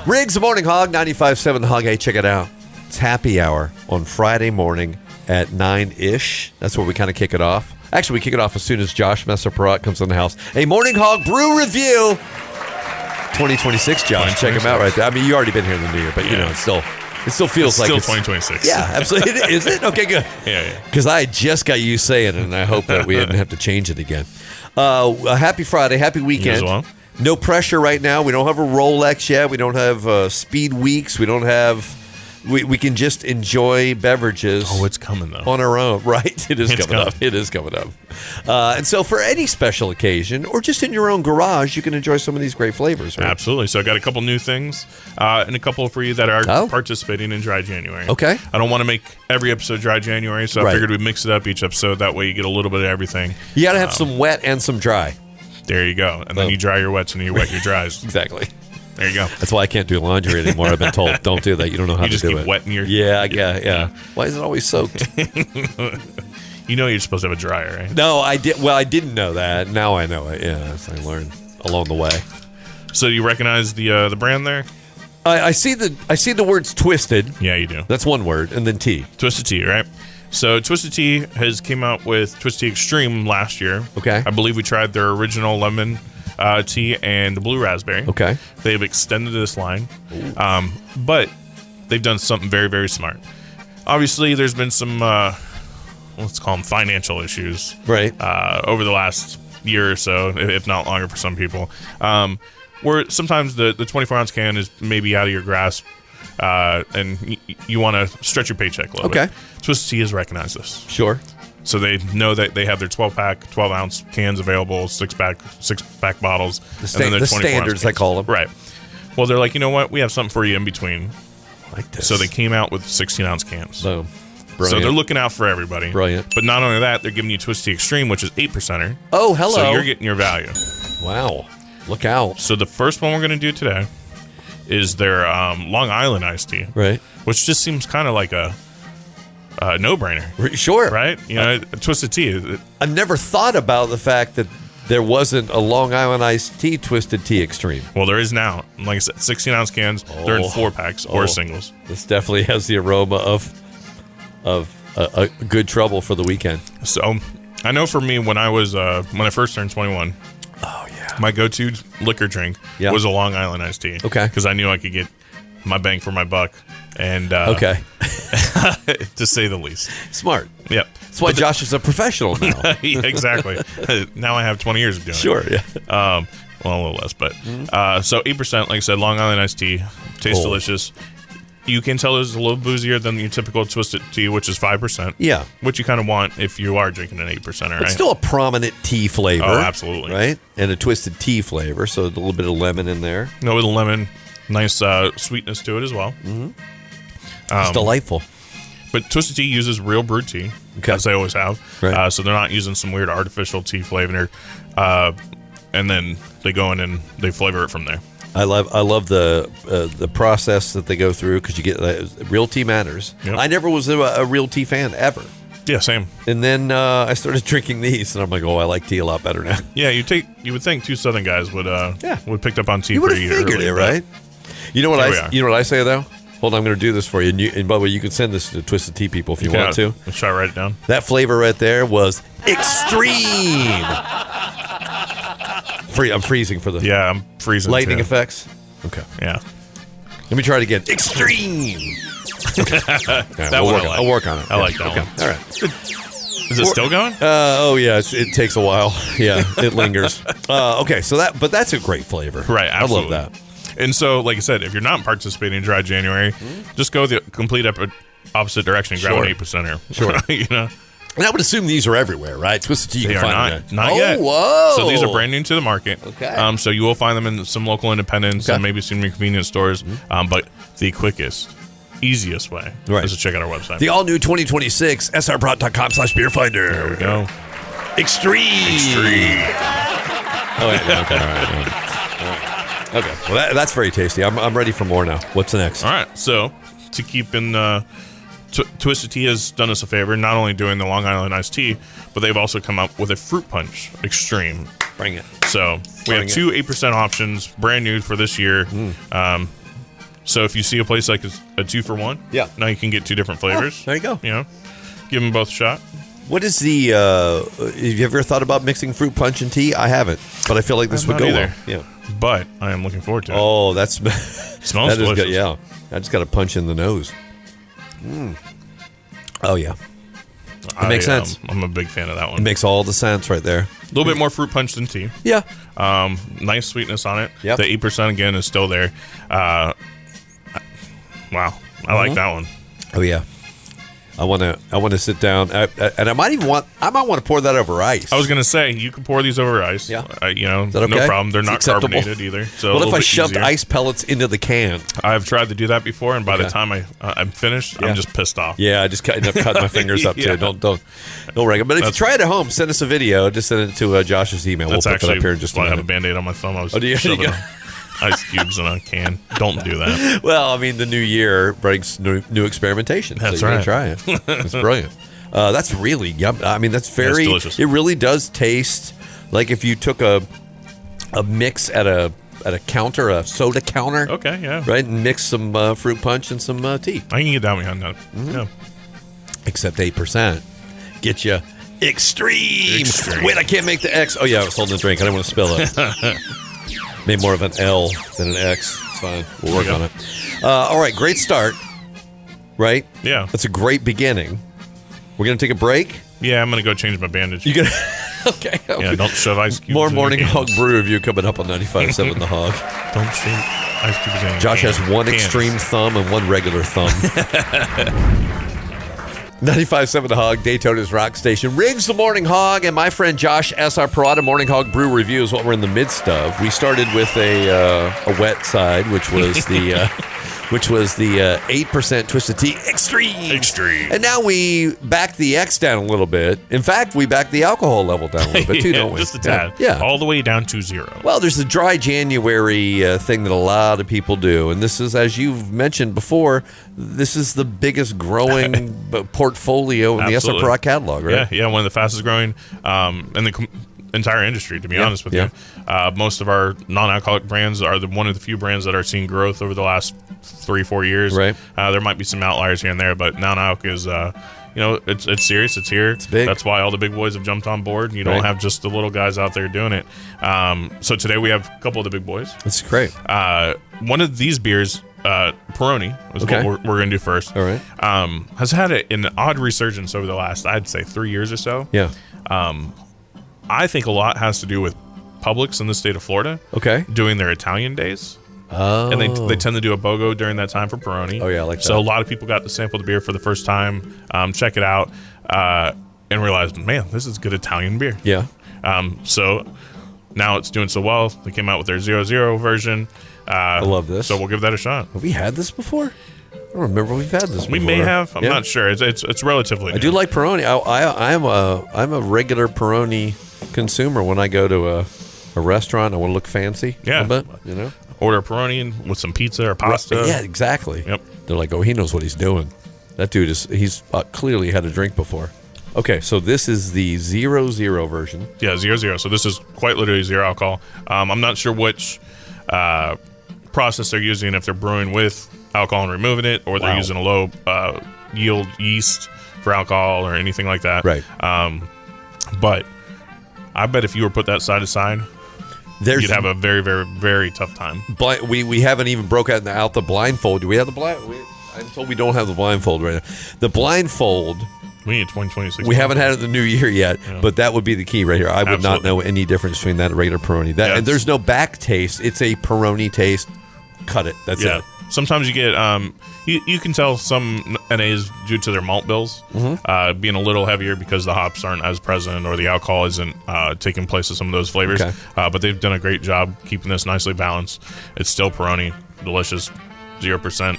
Riggs, the Morning Hog, 95.7 The Hog. Hey, check it out. It's happy hour on Friday morning at 9-ish. That's where we kind of kick it off. Actually, we kick it off as soon as Josh Messer-Perot comes in the house. A Morning Hog Brew Review 2026, Josh. Check him out right there. I mean, you already been here in the new year, but, you know, it still feels like it's 2026. Yeah, absolutely. Is it? Okay, good. Yeah. Because I just got you saying it, and I hope that we didn't have to change it again. A happy Friday, happy weekend. You as well. No pressure right now. We don't have a Rolex yet. We don't have speed weeks. We don't have. We can just enjoy beverages. Oh, it's coming though. On our own, right? It is coming up. It is coming up. And so, for any special occasion or just in your own garage, you can enjoy some of these great flavors. Right? Absolutely. So I got a couple new things and a couple for you that are participating in Dry January. Okay. I don't want to make every episode Dry January, so I figured we'd mix it up each episode. That way, you get a little bit of everything. You got to have some wet and some dry. There you go. And then you dry your wets and you wet your dries. Exactly. There you go. That's why I can't do laundry anymore. I've been told, don't do that. You don't know how to do it. You just keep wetting your... Yeah. Why is it always soaked? You know you're supposed to have a dryer, right? No, I did. Well, I didn't know that. Now I know it. Yeah, I learned along the way. So you recognize the brand there? I see the words Twisted. Yeah, you do. That's one word, and then Tea. Twisted Tea, right? So Twisted Tea has came out with Twisted Tea Extreme last year. Okay. I believe we tried their original lemon tea and the blue raspberry. Okay. They've extended this line, but they've done something very, very smart. Obviously, there's been some, let's call them financial issues. Right. Over the last year or so, if not longer for some people, where sometimes the 24-ounce can is maybe out of your grasp, and you want to stretch your paycheck a little bit. Twisted Tea has recognized this. Sure. So they know that they have their 12-pack, 12-ounce cans available, six-pack bottles. And then the standards, I call them. Right. Well, they're like, you know what? We have something for you in between. Like this. So they came out with 16-ounce cans. So, so they're looking out for everybody. Brilliant. But not only that, they're giving you Twisted Tea Extreme, which is 8%er. Oh, hello. So you're getting your value. Wow. Look out. So the first one we're going to do today is their Long Island iced tea. Right. Which just seems kind of like a no-brainer. Sure. Right? You know, Twisted Tea. I never thought about the fact that there wasn't a Long Island iced tea Twisted Tea Extreme. Well, there is now. Like I said, 16-ounce cans. They're in 4-packs or singles. This definitely has the aroma of a good trouble for the weekend. So, I know for me, when I first turned 21, my go-to liquor drink was a Long Island iced tea. Okay. Because I knew I could get my bang for my buck. And to say the least. Smart. Yep. That's why Josh is a professional now. Yeah, exactly. Now I have 20 years of doing it. Sure, yeah. Well, a little less, but so 8%, like I said, Long Island iced tea, tastes delicious. You can tell it's a little boozier than your typical Twisted Tea, which is 5%. Yeah. Which you kind of want if you are drinking an 8%, right? It's still a prominent tea flavor. Oh, absolutely. Right? And a Twisted Tea flavor, so a little bit of lemon in there. No, with a lemon, nice sweetness to it as well. Mm-hmm. It's delightful. But Twisted Tea uses real brewed tea, as they always have. Right. So they're not using some weird artificial tea flavor. And then they go in and they flavor it from there. I love the process that they go through because you get real tea matters. Yep. I never was a real tea fan ever. Yeah, same. And then I started drinking these, and I'm like, oh, I like tea a lot better now. Yeah, you would think two Southern guys would picked up on tea. You would have figured it, right? You know what I say though? Hold on, I'm going to do this for you. And by the way, you can send this to Twisted Tea people if you want to. Let's try to write it down. That flavor right there was extreme. I'm freezing for the I'm freezing. Lightning too. effects. Okay. Yeah. Let me try it again. Extreme. I'll work on it. I like that one. All right. Is it still going? Oh yeah, it takes a while. Yeah, it lingers. Okay, so that's a great flavor. Right. Absolutely. I love that. And so, like I said, if you're not participating in Dry January, just go the complete opposite direction and grab an 8%er. Sure. You know? And I would assume these are everywhere, right? Twisted Tea, you can find them. Not yet. Whoa. So these are brand new to the market. Okay. So you will find them in some local independents and maybe some convenience stores. But the quickest, easiest way is to check out our website. The all-new 2026 srprot.com/beerfinder. There we go. Extreme. Oh, yeah. Okay. All right. Okay. Well, that's very tasty. I'm ready for more now. What's next? All right. So to keep in Twisted Tea has done us a favor, not only doing the Long Island iced tea, but they've also come up with a fruit punch extreme. Bring it. So we have two 8% options, brand new for this year. So if you see a place like a 2-for-1, Yeah. now you can get 2 different flavors. there you go. You know, give them both a shot. What is the? Have you ever thought about mixing fruit punch and tea? I haven't, but I feel like this would go well. Yeah. But I am looking forward to it. Oh, that's Smells that is delicious. good. Yeah, I just got a punch in the nose. Oh yeah, it makes sense. I'm a big fan of that one. It makes all the sense right there. A little bit more fruit punch than tea. Yeah. Nice sweetness on it. Yep. The 8% again is still there. Wow, I like that one. Oh yeah. I want to sit down, and I might want to pour that over ice. I was gonna say you can pour these over ice. Yeah. You know, Is that okay? no problem. They're It's not acceptable? carbonated either. So What a if little I bit shoved easier. ice pellets into the can? I've tried to do that before, and by the Okay. time I'm finished, Yeah. I'm just pissed off. Yeah, I just end up cutting my fingers up Yeah. too. Don't wreck it. But if you try it at home, send us a video. Just send it to Josh's email. That's we'll put that actually up here in just a why I have a minute. Band-Aid on my thumb. I was do you? shoving You go. ice cubes in a can. Don't do that. Well, I mean, the new year brings new experimentation. That's so you right. Try it. It's brilliant. That's really yum. I mean, that's very. delicious. It really does taste like if you took a mix at a counter, a soda counter. Okay, yeah. Right, and mix some fruit punch and some tea. I can get down behind that. Yeah. Except 8% get you extreme. Extreme. Wait, I can't make the X. Oh yeah, I was holding a drink. I didn't want to spill it. Made more of an L than an X. It's fine. We'll work There on you it. All right, great start. Right? Yeah. That's a great beginning. We're gonna take a break. Yeah, I'm gonna go change my bandage. You gonna? Okay. Yeah, don't shove ice cubes. More in Morning your Hog cans. Brew review coming up on 95.7 The Hog. Don't shove ice cubes in your Josh has one cans. extreme thumb and one regular thumb. 95.7 The Hog, Daytona's rock station. Riggs the Morning Hog, and my friend Josh S.R. Parada. Morning Hog Brew review is what we're in the midst of. We started with a wet side, which was the 8% Twisted Tea Extreme. And now we back the X down a little bit. In fact, we back the alcohol level down a little bit too, Yeah, don't we? just a tad. Yeah. All the way down to 0. Well, there's the dry January thing that a lot of people do. And this is, as you've mentioned before, this is the biggest growing portfolio in the SR Absolutely. Pro catalog, right? Yeah, one of the fastest growing in the entire industry, to be honest with you. Most of our non-alcoholic brands are one of the few brands that are seeing growth over the last 3-4 years. Right. There might be some outliers here and there, but non-alc is, it's serious. It's here. It's big. That's why all the big boys have jumped on board. You don't Right. have just the little guys out there doing it. So today we have a couple of the big boys. That's great. One of these beers, Peroni, is Okay. what we're going to do first. All right. Has had an odd resurgence over the last, I'd say, 3 years or so. Yeah. I think a lot has to do with Publix in the state of Florida Okay. doing their Italian days. Oh. And they tend to do a BOGO during that time for Peroni. Oh, yeah, I like So that. a lot of people got to sample the beer for the first time, check it out, and realized, man, this is good Italian beer. Yeah. So now it's doing so well. They came out with their 0.0 version. I love this. So we'll give that a shot. Have we had this before? I don't remember we've had this We before. may have. I'm Yeah. not sure. It's relatively I new. do like Peroni. I'm a regular Peroni consumer when I go to a restaurant. I want to look fancy. Yeah. A bit, you know? Order a Peroni with some pizza or pasta. Yeah, exactly. Yep. They're like, oh, he knows what he's doing. That dude he's clearly had a drink before. Okay, so this is the 0.0 version. Yeah, 0.0. So this is quite literally zero alcohol. I'm not sure which process they're using, if they're brewing with alcohol and removing it, or they're Wow. using a low yield yeast for alcohol or anything like that. Right. But I bet if you were put that side to side, There's you'd have a very, very, very tough time. we haven't even broke out the blindfold. Do we have the blind? I'm told we don't have the blindfold right now. The blindfold, We need 2026. we haven't had it in the new year yet, but that would be the key right here. I would not Absolutely. know any difference between that and regular Peroni. Yeah, And there's no back taste. It's a Peroni taste. Cut it. That's Yeah. it. Sometimes you get you can tell some NAs due to their malt bills being a little heavier because the hops aren't as present or the alcohol isn't taking place of some of those flavors. Okay. But they've done a great job keeping this nicely balanced. It's still Peroni, delicious, 0%.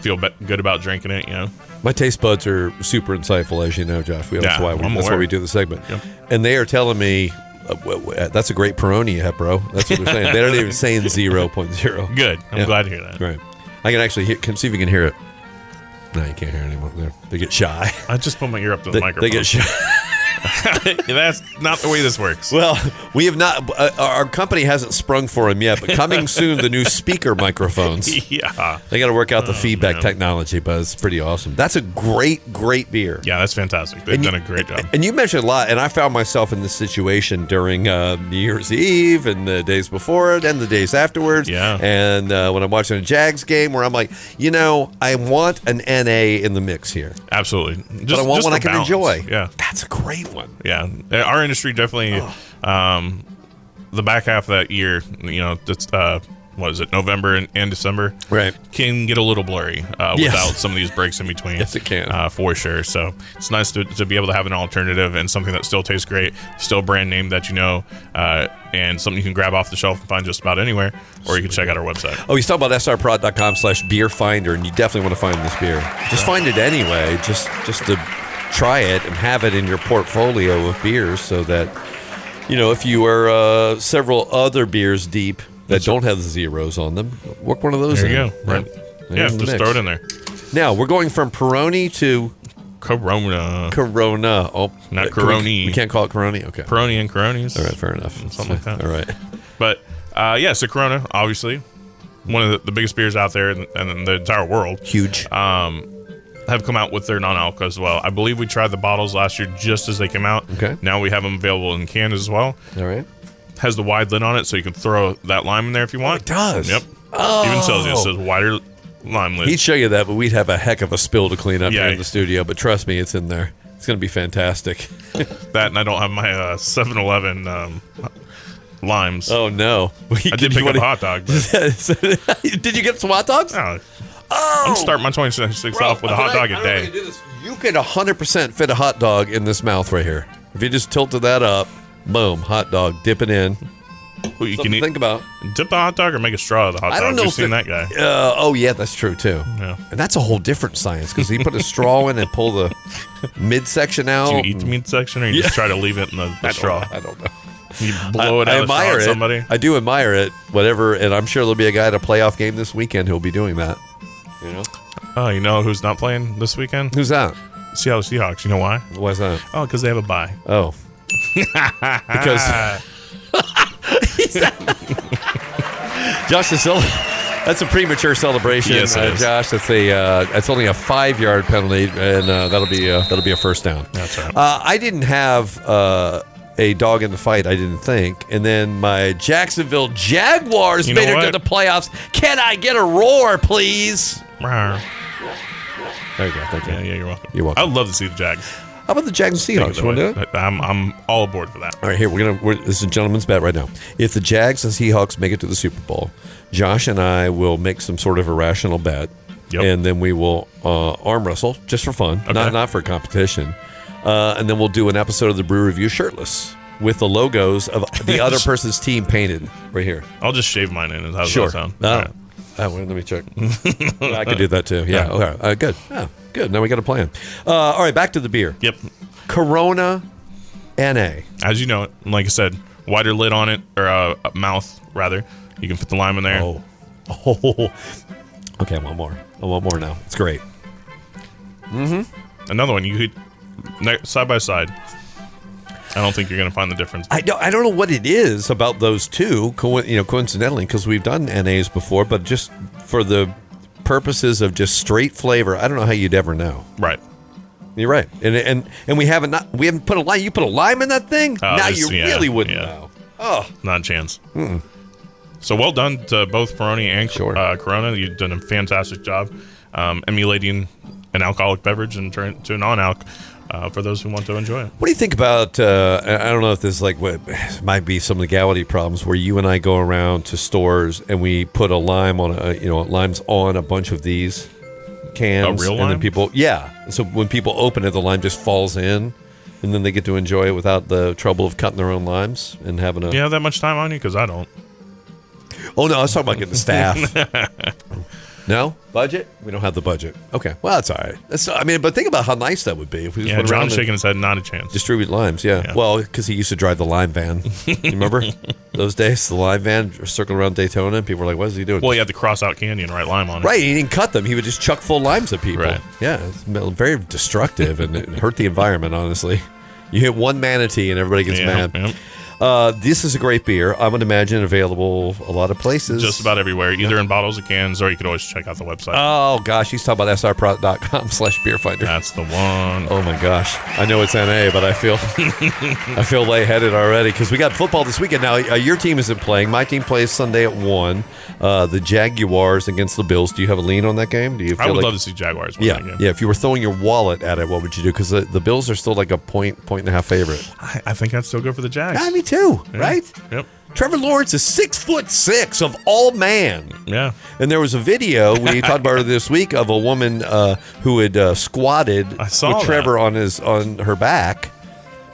Feel good about drinking it, you know. My taste buds are super insightful, as you know, Josh. Yeah, That's why I'm why aware. we do the segment. Yep. And they are telling me, that's a great Peroni you have, bro. That's what they're saying. They're not even saying 0.0. Good. I'm Yeah. glad to hear that. Right. I can actually see if you can hear it. No, you can't hear it anymore. They get shy. I just put my ear up to the microphone. They get shy. That's not the way this works. Well, we have not. Our company hasn't sprung for him yet, but coming soon, the new speaker microphones. Yeah. They got to work out the feedback man. technology, but it's pretty awesome. That's a great beer. Yeah, that's fantastic. They've done a great job. And you mentioned a lot, and I found myself in this situation during New Year's Eve and the days before it and the days afterwards. Yeah. And when I'm watching a Jags game where I'm like, I want an NA in the mix here. Absolutely. But I want one I can enjoy. Yeah. That's a great one. Yeah. Our industry definitely, the back half of that year, that's, what is it, November and December? Right. Can get a little blurry Yes. without some of these breaks in between. Yes, it can. For sure. So it's nice to be able to have an alternative and something that still tastes great, still a brand name that and something you can grab off the shelf and find just about anywhere, or you can check out our website. Oh, he's talking about srprod.com/beer finder, and you definitely want to find this beer. Just find it anyway, just to try it and have it in your portfolio of beers so that, if you are several other beers deep that don't have the zeros on them, work one of those There you in. go. Right. Yeah, just throw it in there. Now, we're going from Peroni to Corona. Corona. Oh, Not Coroni. We can't call it Coroni? Okay. Peroni and Coronis. All right, fair enough. Something like that. All right. But, so Corona, obviously, one of the biggest beers out there in the entire world. Huge. Have come out with their non-alc as well. I believe we tried the bottles last year just as they came out. Okay. Now we have them available in cans as well. All right. Has the wide lid on it, so you can throw that lime in there if you want. It does. Yep. Oh. Even tells you it says wider lime lid. He'd show you that, but we'd have a heck of a spill to clean up Yeah. here in the studio. But trust me, it's in there. It's going to be fantastic. That, and I don't have my 7-Eleven limes. Oh, no. I did pick up a hot dog. But, Did you get some hot dogs? I'm starting my 2026 off with a hot dog a day. You could 100% fit a hot dog in this mouth right here. If you just tilted that up, boom, hot dog, dip it in. Ooh, you Something to think about. Dip the hot dog or make a straw of the hot dog. I don't know. You've seen that guy. Oh, yeah, that's true, too. Yeah. And that's a whole different science because you put a straw in and pull the midsection out. Do you eat the meat section or you just try to leave it in the straw? I don't know. You blow it out of the straw at somebody? I do admire it, whatever, and I'm sure there'll be a guy at a playoff game this weekend who'll be doing that. Oh, you know who's not playing this weekend? Who's that? Seattle Seahawks. You know why? Why's that? Oh, because they have a bye. Oh. Because Josh, that's a premature celebration. Yes, it is. Josh, that's only a 5-yard penalty, and that'll be a first down. That's right. I didn't have a dog in the fight, I didn't think, and then my Jacksonville Jaguars made it to the playoffs. Can I get a roar, please? Rawr. There you go. Thank you. Yeah, you're welcome. You're welcome. I'd love to see the Jags. How about the Jags and Seahawks? You want to do it? I'm all aboard for that. All right, here this is a gentleman's bet right now. If the Jags and Seahawks make it to the Super Bowl, Josh and I will make some sort of irrational bet, and then we will arm wrestle just for fun, not for competition, and then we'll do an episode of the Brew Review shirtless with the logos of the other person's team painted right here. I'll just shave mine in. How's Sure. that sound? Well, let me check. I could do that too. Yeah. Okay. Good. Oh, good. Now we got a plan. All right. Back to the beer. Yep. Corona NA. As you know it, like I said, wider lid on it, or mouth rather. You can fit the lime in there. Oh. Okay. One more. I want more now. It's great. Another one you could side by side. I don't think you're going to find the difference. I don't know what it is about those two, coincidentally, because we've done NAs before, but just for the purposes of just straight flavor, I don't know how you'd ever know. Right. You're right, and we haven't put a lime. You put a lime in that thing. Now you really wouldn't know. Oh, not a chance. So well done to both Peroni and Corona. You've done a fantastic job emulating an alcoholic beverage and turn it to a non-alc. For those who want to enjoy it. What do you think about? I don't know if this is like what might be some legality problems where you and I go around to stores and we put a lime on limes on a bunch of these cans. A real lime? And then people, so when people open it, the lime just falls in, and then they get to enjoy it without the trouble of cutting their own limes and having a. You have that much time on you? Because I don't. Oh no, I was talking about getting the staff. No budget? We don't have the budget. Okay, well that's all right. But think about how nice that would be if we just went around John's shaking his head, not a chance. Distribute limes, yeah. Well, because he used to drive the lime van. You remember those days? The lime van circling around Daytona, and people were like, "What is he doing?" Well, he had to cross out candy and write lime on it. Right, he didn't cut them. He would just chuck full limes at people. Right. Yeah, it's very destructive, and it hurt the environment, honestly. You hit one manatee and everybody gets mad. Yep. This is a great beer. I would imagine available a lot of places. Just about everywhere, either in bottles or cans, or you could always check out the website. Oh, gosh. He's talking about srprod.com/beerfinder. That's the one. Oh, my gosh. I know it's NA, but I feel I feel lightheaded already because we got football this weekend. Now, your team isn't playing. My team plays Sunday at 1. The Jaguars against the Bills. Do you have a lean on that game? Do you feel I would love to see Jaguars win that game. Yeah. If you were throwing your wallet at it, what would you do? Because the Bills are still like a point and a half favorite. I think I'd still go for the Jags. Yeah, me too, right? Yep. Trevor Lawrence is 6'6" of all man. Yeah. And there was a video we talked about it this week of a woman who had squatted with Trevor on her back.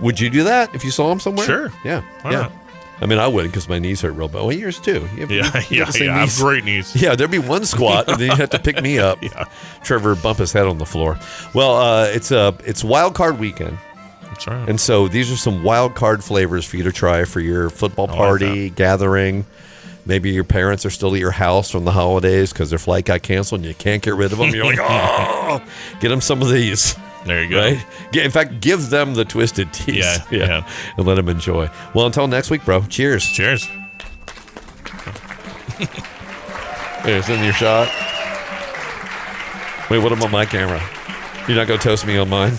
Would you do that if you saw him somewhere? Sure. Yeah. Why not? I mean, I wouldn't because my knees hurt real bad. Well, yours too. You have I have great knees. Yeah, there'd be one squat, and then you have to pick me up. Yeah. Trevor bump his head on the floor. Well, it's wild card weekend. That's right. And so these are some wild card flavors for you to try for your football party, gathering. Maybe your parents are still at your house from the holidays because their flight got canceled and you can't get rid of them. You're like, oh, get them some of these. There you go. Right? In fact, give them the Twisted Teas. Yeah. And let them enjoy. Well, until next week, bro. Cheers. Cheers. There's in your shot. Wait, what about my camera? You're not going to toast me on mine?